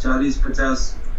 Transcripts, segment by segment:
40-50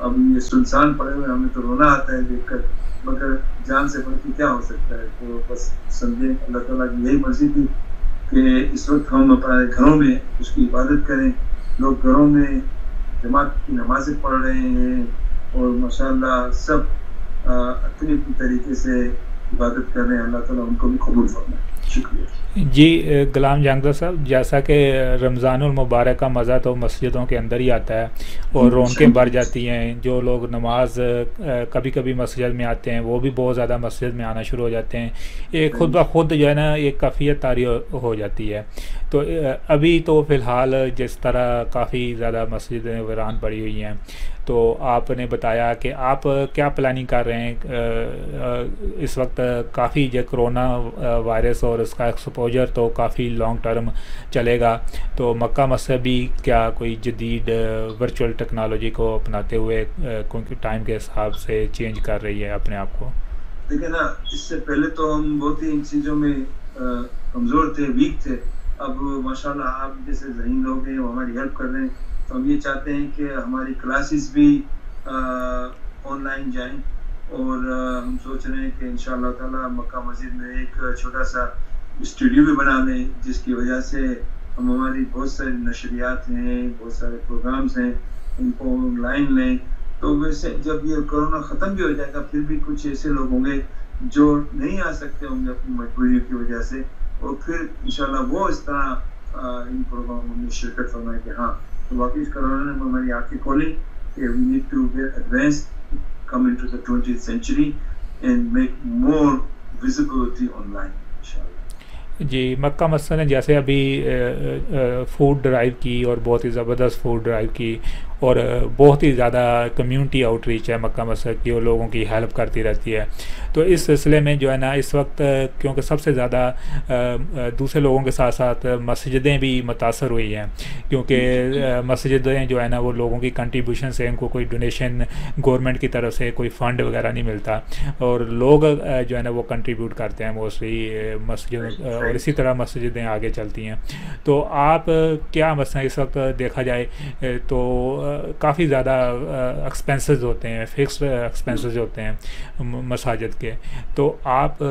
اب یہ سنسان پڑے ہوئے ہمیں تو رونا آتا ہے دیکھ کر، مگر جان سے بڑھ کے کیا ہو سکتا ہے. تو بس سمجھیں اللہ تعالیٰ کی یہی مرضی تھی کہ اس وقت ہم اپنے گھروں میں اس کی عبادت کریں. لوگ گھروں میں جماعت کی نمازیں پڑھ رہے ہیں اور ماشاءاللہ سب اپنی طریقے سے عبادت کر رہے ہیں. اللہ تعالیٰ ان کو بھی قبول فرمائے. شکریہ. جی غلام جانگدہ صاحب، جیسا کہ رمضان المبارک کا مزہ تو مسجدوں کے اندر ہی آتا ہے اور رونقیں بڑھ جاتی ہیں. جو لوگ نماز کبھی کبھی مسجد میں آتے ہیں وہ بھی بہت زیادہ مسجد میں آنا شروع ہو جاتے ہیں. ایک خود بخود جو ہے نا ایک کیفیت طاری ہو جاتی ہے. تو ابھی تو فی الحال جس طرح کافی زیادہ مسجدیں ویران پڑی ہوئی ہیں، تو آپ نے بتایا کہ آپ کیا پلاننگ کر رہے ہیں اس وقت؟ کافی جو کرونا وائرس اور اس کا ایکسپوجر تو کافی لانگ ٹرم چلے گا، تو مکہ مسجد بھی کیا کوئی جدید ورچوئل ٹیکنالوجی کو اپناتے ہوئے کیونکہ ٹائم کے حساب سے چینج کر رہی ہے اپنے آپ کو؟ دیکھیں نا، اس سے پہلے تو ہم بہت ہی ان چیزوں میں کمزور تھے، ویک تھے. اب ماشاءاللہ آپ جیسے ذہین لوگ ہیں وہ ہماری ہیلپ کر رہے ہیں. تو ہم یہ چاہتے ہیں کہ ہماری کلاسز بھی آن لائن جائیں، اور ہم سوچ رہے ہیں کہ انشاءاللہ تعالیٰ مکہ مسجد میں ایک چھوٹا سا اسٹوڈیو بھی بنا لیں، جس کی وجہ سے ہم ہماری بہت ساری نشریات ہیں، بہت سارے پروگرامز ہیں، ان کو آن لائن لیں. تو ویسے جب یہ کرونا ختم بھی ہو جائے گا، پھر بھی کچھ ایسے لوگ ہوں گے جو نہیں آ سکتے ہوں گے اپنی مجبوریوں کی وجہ سے، اور پھر انشاءاللہ وہ اس طرح ان پروگراموں میں شرکت فرمائیں کہ ہاں. تو واقعی کرونا نے ہماری آنکھیں کھولی کہ we need to get advance, come into the 20th century and make more visibility online انشاءاللہ. جی مکہ مسجد نے جیسے ابھی فوڈ ڈرائیو کی اور بہت ہی زبردست فوڈ ڈرائیو کی، اور بہت ہی زیادہ کمیونٹی آؤٹ ریچ ہے مکہ مسجد کی، اور لوگوں کی ہیلپ کرتی رہتی ہے. تو اس سلسلے میں جو ہے نا اس وقت کیونکہ سب سے زیادہ دوسرے لوگوں کے ساتھ ساتھ مسجدیں بھی متاثر ہوئی ہیں، کیونکہ مسجدیں جو ہے نا وہ لوگوں کی کنٹریبیوشن سے، ان کو کوئی ڈونیشن گورنمنٹ کی طرف سے کوئی فنڈ وغیرہ نہیں ملتا، اور لوگ جو ہے نا وہ کنٹریبیوٹ کرتے ہیں موسٹلی مسجد، اور اسی طرح مسجدیں آگے چلتی ہیں. تو آپ کیا مثلا اس وقت دیکھا جائے تو کافی زیادہ ایکسپینسز ہوتے ہیں، فکسڈ ایکسپینسز ہوتے ہیں مساجد کے. تو آپ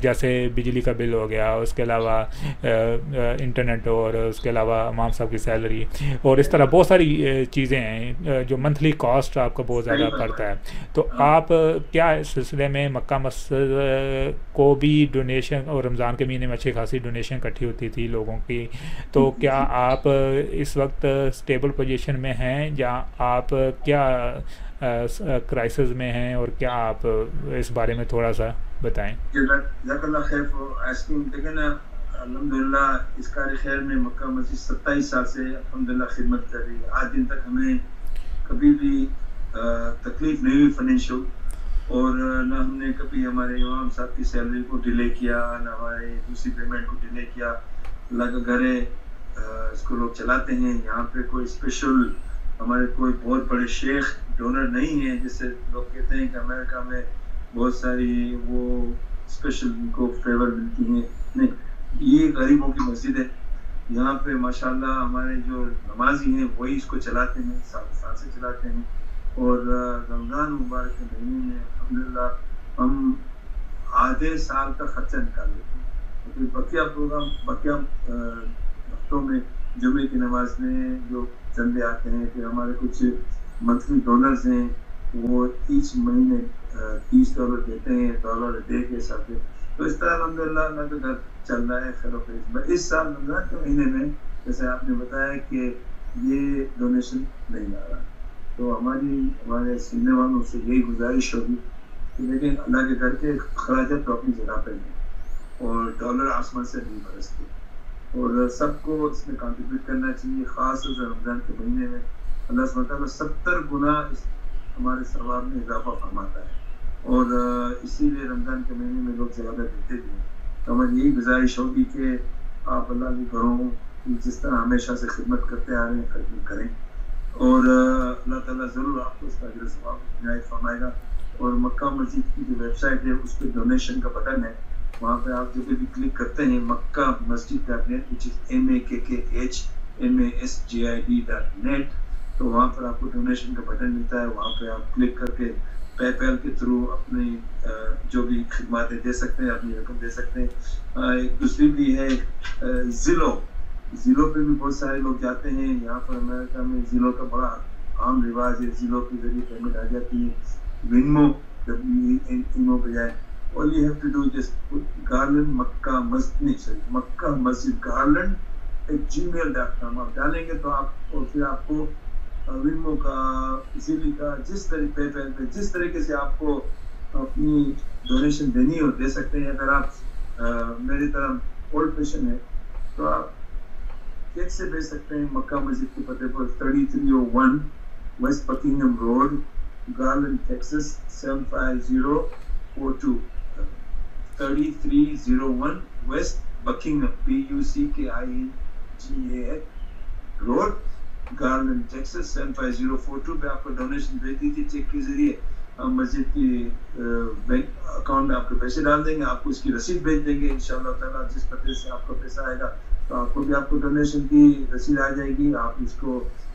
جیسے بجلی کا بل ہو گیا، اس کے علاوہ انٹرنیٹ، اور اس کے علاوہ امام صاحب کی سیلری، اور اس طرح بہت ساری چیزیں ہیں جو منتھلی کاسٹ آپ کو بہت زیادہ پڑتا ہے. تو آپ کیا اس سلسلے میں مکہ مسجد کو بھی ڈونیشن، اور رمضان کے مہینے میں اچھی خاصی ڈونیشن اکٹھی ہوتی تھی لوگوں کی، تو کیا آپ اس وقت اسٹیبل پوزیشن میں ہیں یا آپ کیا کرائسس میں ہیں، اور کیا آپ اس بارے میں تھوڑا سا بتائیں؟ جزاک اللہ خیر فار آسکنگ. دیکھیں نا، الحمدللہ اس کار خیر میں مکہ مسجد 27 سال سے الحمدللہ خدمت کر رہی ہے. آج دن تک ہمیں کبھی بھی تکلیف نہیں ہوئی فائنینشیل، اور نہ ہم نے کبھی ہمارے امام صاحب کی سیلری کو ڈیلے کیا، نہ ہمارے دوسری پیمنٹ کو ڈیلے کیا. اللہ کا گھر ہے، اس کو لوگ چلاتے ہیں. یہاں پہ کوئی اسپیشل ہمارے کوئی بہت بڑے شیخ ڈونر نہیں ہیں، جیسے لوگ کہتے ہیں کہ امریکہ میں بہت ساری وہ اسپیشل ان کو فیور ملتی ہیں. نہیں، یہ غریبوں کی مسجد ہے. یہاں پہ ماشاءاللہ ہمارے جو نمازی ہیں وہی اس کو چلاتے ہیں، سال سے چلاتے ہیں. اور رمضان مبارک کے مہینے میں الحمدللہ ہم آدھے سال کا خرچہ نکال لیتے ہیں. پھر بقیہ ہفتوں میں جمعے کی نماز میں جو چندے آتے ہیں، پھر ہمارے کچھ منتھلی ڈونرز ہیں، وہ ایچ مہینے $30 دیتے ہیں، ڈالر ڈے کے حساب سے. تو اس طرح الحمدللہ اللہ کا گھر چل رہا ہے خیر و خیر. اس سال رمضان کے مہینے میں جیسے آپ نے بتایا کہ یہ ڈونیشن نہیں آ رہا، تو ہمارے سننے والوں سے یہی گزارش ہوگی کہ دیکھیں اللہ کے گھر کے اخراجات تو اپنی جگہ پہ ہیں، اور ڈالر آسمان سے نہیں برستے، اور سب کو اس میں کنٹریبیوٹ کرنا چاہیے. خاص طور سے رمضان کے مہینے میں اللہ سبحانہ تعالیٰ 70 گنا ہمارے ثواب میں اضافہ فرماتا ہے، اور اسی لیے رمضان کے مہینے میں لوگ زیادہ دیتے بھی ہیں. تو ہماری یہی گزارش ہوگی کہ آپ اللہ کے گھروں کی جس طرح ہمیشہ سے خدمت کرتے آ رہے ہیں خدمت کریں، اور اللہ تعالیٰ ضرور آپ کو اس کا اجر و ثواب عنایت فرمائے گا. اور مکہ مسجد کی جو ویب سائٹ ہے اس پہ ڈونیشن کا بٹن ہے، وہاں پہ آپ جب بھی کلک کرتے ہیں مکہ مسجد .net which is MAKKH MASJID.net، تو وہاں پر آپ کو ڈونیشن کا بٹن ملتا ہے, وہاں پہ آپ کلک کر کے پے پیل کے تھرو اپنی جو بھی خدماتیں دے سکتے ہیں, اپنی رقم دے سکتے ہیں. ایک دوسری بھی ہے زیلو پہ بھی بہت سارے لوگ جاتے ہیں. یہاں پر امریکہ میں زیلو کا بڑا عام رواج ہے, زیلو کے ذریعے پیمنٹ آ جاتی ہے. وینمو پہ جائے, all you have to do just put Garland Mecca Masjid Garland @gmail.com آپ ڈالیں گے تو آپ, اور پھر آپ کو وینمو کا, زیلی کا, جس طریقے پہ جس طریقے سے آپ کو اپنی ڈونیشن دینی ہو دے سکتے ہیں. اگر آپ میری طرح اولڈ فیشن ہے تو آپ چیک سے بھیج سکتے ہیں مکہ مسجد کے پتے پر 3301 west Buckingham road, Garland Texas 75042. 3301 west Buckingham BUCKINGA road, Garland Texas 75042 پہ آپ کو ڈونیشن بھیج دیجیے چیک کے ذریعے. مسجد کی بینک اکاؤنٹ میں آپ کے پیسے ڈال دیں گے, آپ کو اس کی رسید بھیج دیں گے انشاءاللہ تعالیٰ. جس پتے سے آپ کا پیسہ آئے گا تو آپ کو بھی آپ کو ڈونیشن کی رسید آ جائے گی. آپ اس کو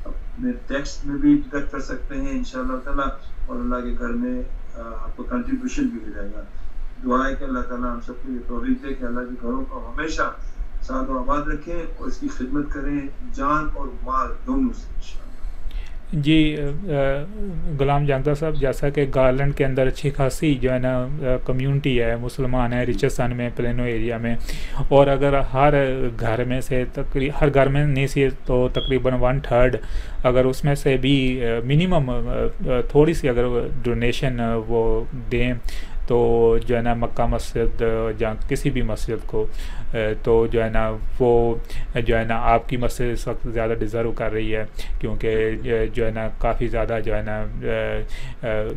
اپنے ٹیکس میں بھی ڈیڈکٹ کر سکتے ہیں انشاءاللہ تعالیٰ, اور اللہ کے گھر میں آپ کو کنٹریبیوشن بھی ہو جائے گا. دعا ہے کہ اللہ تعالیٰ ہم سب کو یہ توفیق دے کہ اللہ کے گھروں کو ہمیشہ سعاد و آباد رکھیں اور اس کی خدمت کریں جان اور مال دونوں سے انشاءاللہ. جی غلام جانگدہ صاحب, جیسا کہ گارلینڈ کے اندر اچھی خاصی جو ہے نا کمیونٹی ہے, مسلمان ہیں رچستان میں, پلینو ایریا میں, اور اگر ہر گھر میں سے ہر گھر میں نہیں سی تو تقریباً 1/3 اگر اس میں سے بھی منیمم تھوڑی سی اگر ڈونیشن وہ دیں تو جو ہے نا مکہ مسجد یا کسی بھی مسجد کو, تو جو ہے نا وہ جو ہے نا آپ کی مسجد اس وقت زیادہ ڈیزرو کر رہی ہے, کیونکہ جو ہے نا کافی زیادہ جو ہے نا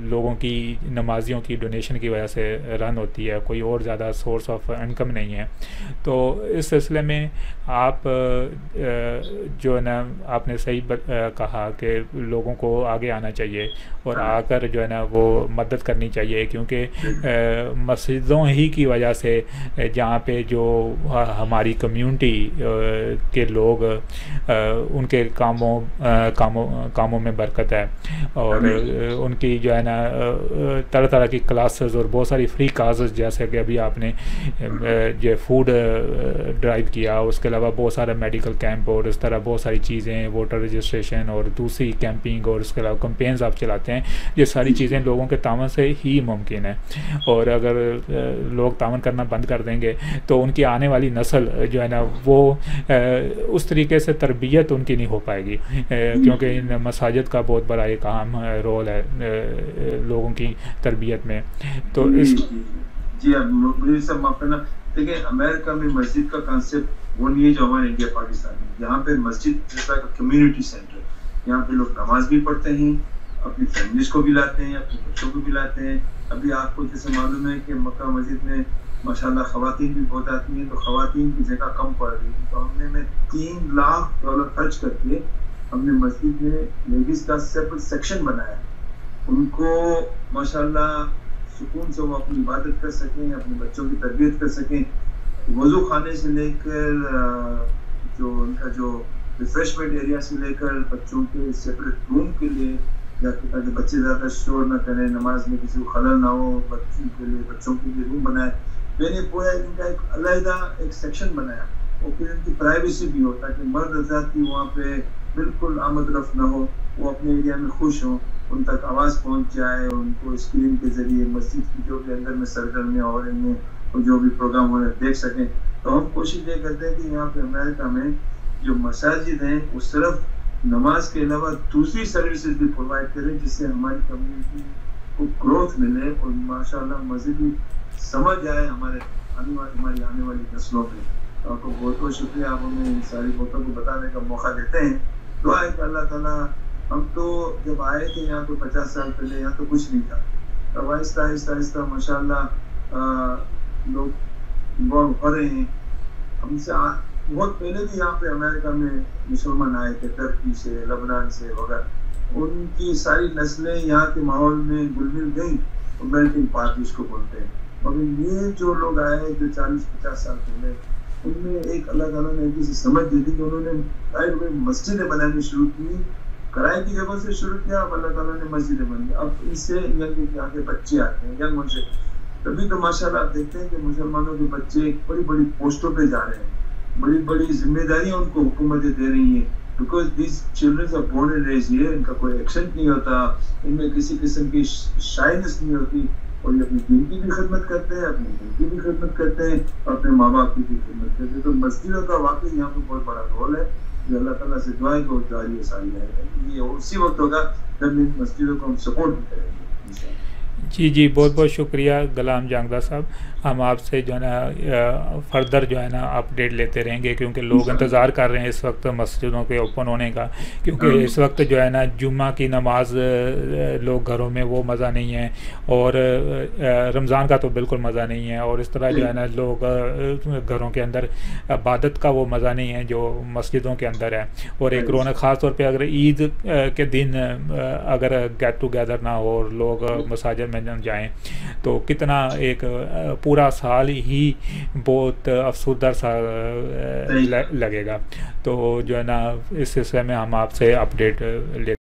لوگوں کی نمازیوں کی ڈونیشن کی وجہ سے رن ہوتی ہے, کوئی اور زیادہ سورس آف انکم نہیں ہے. تو اس سلسلے میں آپ جو ہے نا آپ نے صحیح کہا کہ لوگوں کو آگے آنا چاہیے اور آ کر جو ہے نا وہ مدد کرنی چاہیے, کیونکہ مسجدوں ہی کی وجہ سے جہاں پہ جو ہماری کمیونٹی کے لوگ ان کے کاموں میں برکت ہے, اور ان کی جو ہے نا طرح طرح کی کلاسز اور بہت ساری فری کازز, جیسے کہ ابھی آپ نے جو فوڈ ڈرائیو کیا, اس کے علاوہ بہت سارا میڈیکل کیمپ اور اس طرح بہت ساری چیزیں, ووٹر رجسٹریشن اور دوسری کیمپنگ, اور اس کے علاوہ کمپینز آپ چلاتے ہیں. یہ ساری چیزیں لوگوں کے تعاون سے ہی ممکن ہے, اور اگر لوگ تعاون کرنا بند کر دیں گے تو ان کی آنے والی نسل جو ہے نا وہ اس طریقے سے تربیت ان کی نہیں ہو پائے گی, کیونکہ ان مساجد کا بہت بڑا ایک اہم رول ہے لوگوں کی تربیت میں. تو اس جی مجھے سب معاف کرنا, دیکھیں امریکہ میں مسجد کا کانسیپٹ وہ نہیں ہے جو ہمارے انڈیا پاکستان میں. یہاں پہ مسجد جیسا کمیونٹی سینٹر, یہاں پہ لوگ نماز بھی پڑھتے ہیں, اپنی فیملیز کو بھی لاتے ہیں, اپنے بچوں کو بھی لاتے ہیں. ابھی آپ کو جیسے معلوم ہے کہ مکہ مسجد میں ماشاءاللہ خواتین بھی بہت آتی ہیں, تو خواتین کی جگہ کم پڑ رہی ہے, تو ہم نے $3 لاکھ خرچ کر کے ہم نے مسجد میں لیڈیز کا سیپریٹ سیکشن بنایا. ان کو ماشاءاللہ سکون سے وہ اپنی عبادت کر سکیں, اپنے بچوں کی تربیت کر سکیں. وضو خانے سے لے کر جو ان کا جو ریفریشمنٹ ایریا سے لے کر بچوں کے سیپریٹ روم کے لیے, یا تاکہ بچے زیادہ شور نہ کریں, نماز میں کسی کو خلل نہ ہو, بچوں کے لیے روم بنایا. میں نے پورا ان کا ایک علیحدہ ایک سیکشن بنایا, اور پھر ان کی پرائیویسی بھی ہو تاکہ مرد حضرات کی وہاں پہ بالکل آمد رفت نہ ہو, وہ اپنے ایریا میں خوش ہوں, ان تک آواز پہنچ جائے, ان کو اسکرین کے ذریعے مسجد کی جو بھی اندر میں سرگرمیاں ہو رہی ہیں اور جو بھی پروگرام ہو رہے ہیں دیکھ سکیں. تو ہم کوشش یہ کرتے ہیں کہ یہاں پہ امریکہ میں جو مساجد ہیں وہ صرف نماز کے علاوہ دوسری سروسز بھی پرووائڈ کریں, جس سے ہماری کمیونٹی کو گروتھ ملے اور ماشاءاللہ مذہبی سمجھ آئے ہماری آنے والی نسلوں میں. تو آپ کو بہت بہت شکریہ, آپ ہمیں ان ساری باتوں کو بتانے کا موقع دیتے ہیں. دعا ہے کہ اللہ تعالیٰ, ہم تو جب آئے تھے یہاں تو 50 سال پہلے یہاں تو کچھ نہیں تھا, اب آہستہ آہستہ آہستہ ماشاءاللہ لوگ انوالو ہو رہے ہیں. ہم سے بہت پہلے بھی یہاں پہ امریکہ میں مسلمان آئے تھے, ترکی سے, لبنان سے وغیرہ. ان کی ساری نسلیں یہاں کے ماحول میں گل مل گئیں, میلٹنگ پاٹ اس کو بولتے ہیں. مگر یہ جو لوگ آئے جو 40-50 سال پہلے, ان میں ایک اللہ تعالیٰ نے ایک سمجھ دی تھی کہ انہوں نے مسجدیں بنانی شروع کی کرائے کی جگہ سے شروع کیا، اب اللہ تعالیٰ نے مسجدیں بن گئی. اب اس سے یہاں کے بچے آتے ہیں ینگ سے، تبھی تو ماشاءاللہ آپ دیکھتے ہیں کہ مسلمانوں کے بچے بڑی بڑی پوسٹوں پہ جا رہے ہیں، بڑی بڑی ذمہ داریاں ان کو حکومتیں دے رہی ہیں. Because these childrens are born and raised here, ان کا کوئی ایکسنٹ نہیں ہوتا، ان میں کسی قسم کی شائنس نہیں ہوتی، اور یہ اپنی دین کی بھی خدمت کرتے ہیں، اپنے دین کی بھی خدمت کرتے ہیں، اور اپنے ماں باپ کی بھی خدمت کرتے ہیں. تو مسجدوں کا واقعی یہاں پہ بہت بڑا رول ہے. جو اللہ تعالیٰ سے دعائیں کو جاری ساری ہے، یہ اسی وقت ہوگا جب ان مسجدوں کو ہم سپورٹ بھی کریں گے انشاءاللہ. جی جی، بہت بہت شکریہ غلام جانگدہ صاحب. ہم آپ سے جو ہے نا فردر جو ہے نا اپڈیٹ لیتے رہیں گے، کیونکہ لوگ انتظار کر رہے ہیں اس وقت مسجدوں کے اوپن ہونے کا، کیونکہ اس وقت جو ہے نا جمعہ کی نماز لوگ گھروں میں وہ مزہ نہیں ہے، اور رمضان کا تو بالکل مزہ نہیں ہے، اور اس طرح جو ہے نا لوگ گھروں کے اندر عبادت کا وہ مزہ نہیں ہے جو مسجدوں کے اندر ہے. اور ایک رونق خاص طور پہ اگر عید کے دن اگر گیٹ ٹوگیدر نہ ہو اور لوگ مساجد میں جائیں تو کتنا ایک پورا سال ہی بہت افسردہ سا لگے گا. تو جو ہے نا اس سلسلے میں ہم آپ سے اپڈیٹ لے